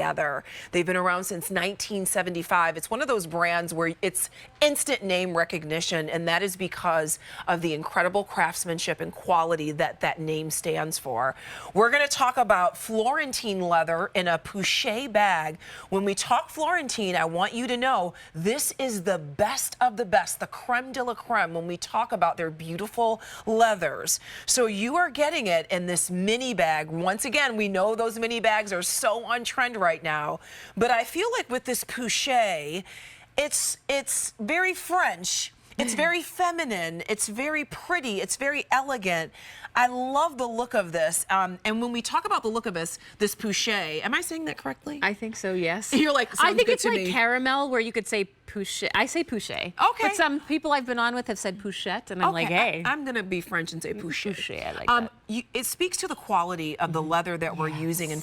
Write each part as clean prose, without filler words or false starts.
together. They've been around since 1975. It's one of those brands where it's instant name recognition, and that is because of the incredible craftsmanship and quality that that name stands for. We're going to talk about Florentine leather in a Pouchette bag. When we talk Florentine, I want you to know this is the best of the best, the creme de la creme when we talk about their beautiful leathers. So you are getting it in this mini bag. Once again, we know those mini bags are so on trend right now, but I feel like with this Pouchette, it's very French, it's very feminine, it's very pretty, it's very elegant. I love the look of this, and when we talk about the look of this Pouchette, am I saying that correctly? I think so, yes. You're like, I think it's like me. Caramel, where you could say Pouchette. I say Pouchette. Okay. But some people I've been on with have said Pouchette, and I'm like, hey. I'm gonna be French and say Pouchette. Pouchette, I like that. It speaks to the quality of the leather that we're using in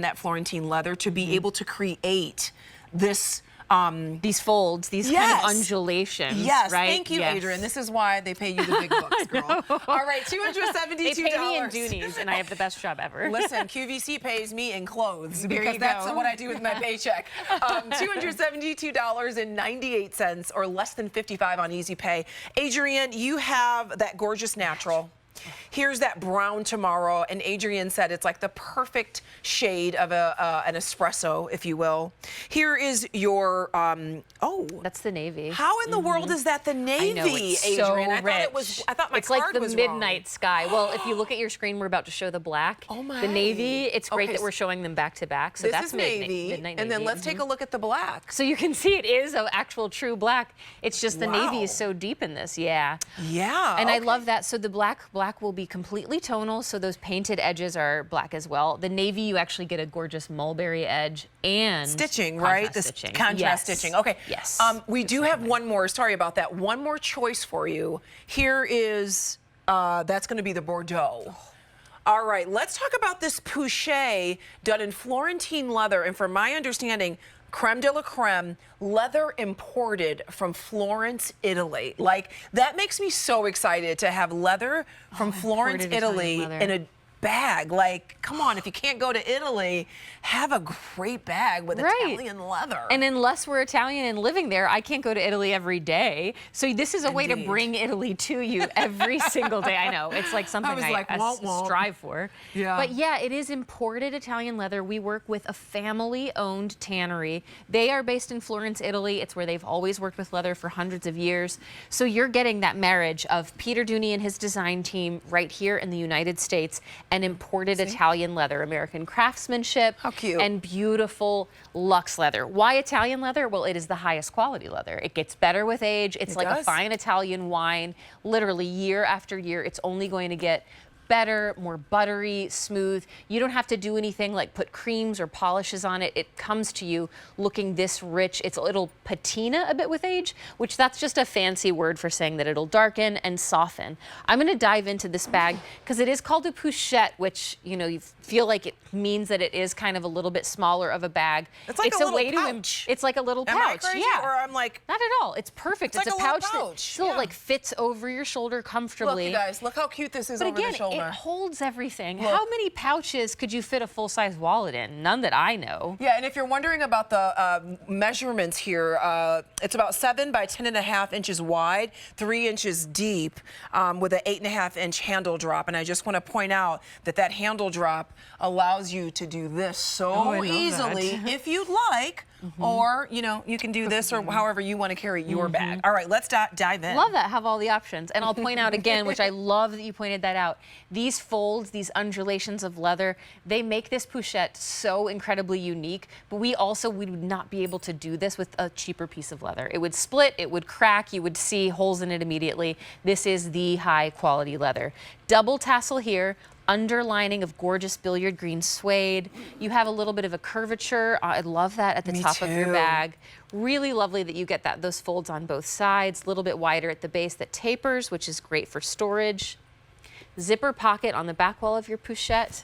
that Florentine leather to be able to create this. These folds, these kind of undulations. Yes, right? Thank you, Adrian. This is why they pay you the big bucks, girl. All right, $272. They pay me in Dooney's, and I have the best job ever. Listen, QVC pays me in clothes because you that's go. what I do with my paycheck. $272.98 or less than $55 on Easy Pay. Adrian, you have that gorgeous natural. Here's that brown tomorrow, and Adrian said it's like the perfect shade of an espresso, if you will. Here is your, That's the navy. How in the world is that the navy, I know, it's Adrian? so I thought it was, I thought my it's like card the was midnight wrong. sky. Well, if you look at your screen, we're about to show the black. Oh my. The navy, it's great Okay, that we're showing them back to back. So This that's is navy, midnight and then navy. let's take a look at the black. So you can see it is an actual true black. It's just the navy Wow. is so deep in this, yeah. Yeah. And I okay. love that. So the black will be completely tonal, so those painted edges are black as well. The navy, you actually get a gorgeous mulberry edge and stitching, right? This stitching. contrast Yes. stitching. Okay. Yes. We do have one more. Sorry about that. One more choice for you. Here is that's going to be the Bordeaux. All right. Let's talk about this Pouchette done in Florentine leather, and from my understanding, creme de la creme, leather imported from Florence, Italy. Like, that makes me so excited to have leather from Florence, imported Italy Italian leather. in a bag. Like, come on, if you can't go to Italy, have a great bag with Italian leather. And unless we're Italian and living there, I can't go to Italy every day. So this is a way to bring Italy to you every single day. I know, it's like something I strive for. Yeah. But yeah, it is imported Italian leather. We work with a family-owned tannery. They are based in Florence, Italy. It's where they've always worked with leather for hundreds of years. So you're getting that marriage of Peter Dooney and his design team right here in the United States and imported Italian leather, American craftsmanship. How cute. And beautiful luxe leather. Why Italian leather? Well, it is the highest quality leather. It gets better with age. It's like a fine Italian wine. Literally year after year, it's only going to get better, more buttery, smooth. You don't have to do anything like put creams or polishes on it. It comes to you looking this rich. It'll patina a bit with age, which that's just a fancy word for saying that it'll darken and soften. I'm going to dive into this bag because it is called a Pouchette, which, you know, you feel like it means that it is kind of a little bit smaller of a bag. It's like a little pouch. It's like a little pouch. Am I crazy, yeah. or I'm like... Not at all. It's perfect. It's a like a pouch little that pouch. still like fits over your shoulder comfortably. Look, you guys, look how cute this is But over again, the shoulder. it holds everything. Look. How many pouches could you fit a full-size wallet in? None that I know. Yeah, and if you're wondering about the measurements here, it's about 7 by 10.5 inches wide, 3 inches deep, with an 8.5-inch handle drop. And I just want to point out that that handle drop allows you to do this so easily if you'd like. Or, you know, you can do this or however you want to carry your bag. All right, let's dive in. Love that, have all the options. And I'll point out again, which I love that you pointed that out, these folds, these undulations of leather, they make this Pouchette so incredibly unique, but we would not be able to do this with a cheaper piece of leather. It would split, it would crack, you would see holes in it immediately. This is the high quality leather. Double tassel here, underlining of gorgeous billiard green suede. You have a little bit of a curvature. I love that at the top of your bag. Really lovely that you get those folds on both sides, a little bit wider at the base that tapers, which is great for storage. Zipper pocket on the back wall of your Pouchette.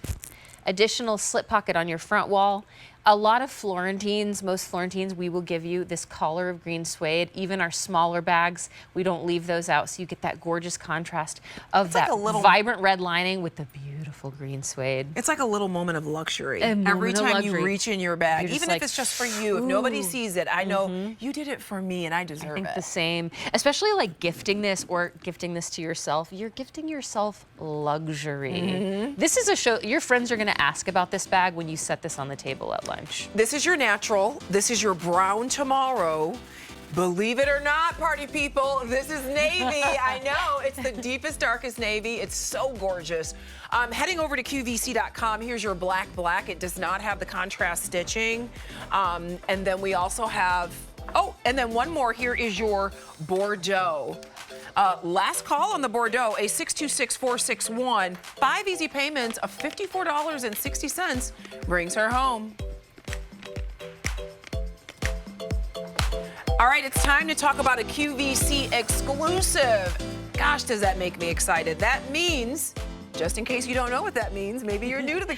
Additional slip pocket on your front wall. A lot of Florentines, most Florentines, we will give you this collar of green suede. Even our smaller bags, we don't leave those out, so you get that gorgeous contrast of that vibrant red lining with the beautiful green suede. It's like a little moment of luxury. A moment Every of time luxury. you reach in your bag, You're just even like, if it's just for you, if nobody sees it, I know you did it for me and I deserve I think it. the same, especially like gifting this or gifting this to yourself. You're gifting yourself luxury. This is a show, your friends are gonna ask about this bag when you set this on the table at lunch. This is your natural. This is your brown tomorrow. Believe it or not, party people, this is navy. I know, it's the deepest, darkest navy. It's so gorgeous. Heading over to QVC.com, here's your black. It does not have the contrast stitching. And then we also have, and then one more. Here is your Bordeaux. Last call on the Bordeaux, a 626461. 5 easy payments of $54.60 brings her home. All right, it's time to talk about a QVC exclusive. Gosh, does that make me excited. That means, just in case you don't know what that means, maybe you're new to the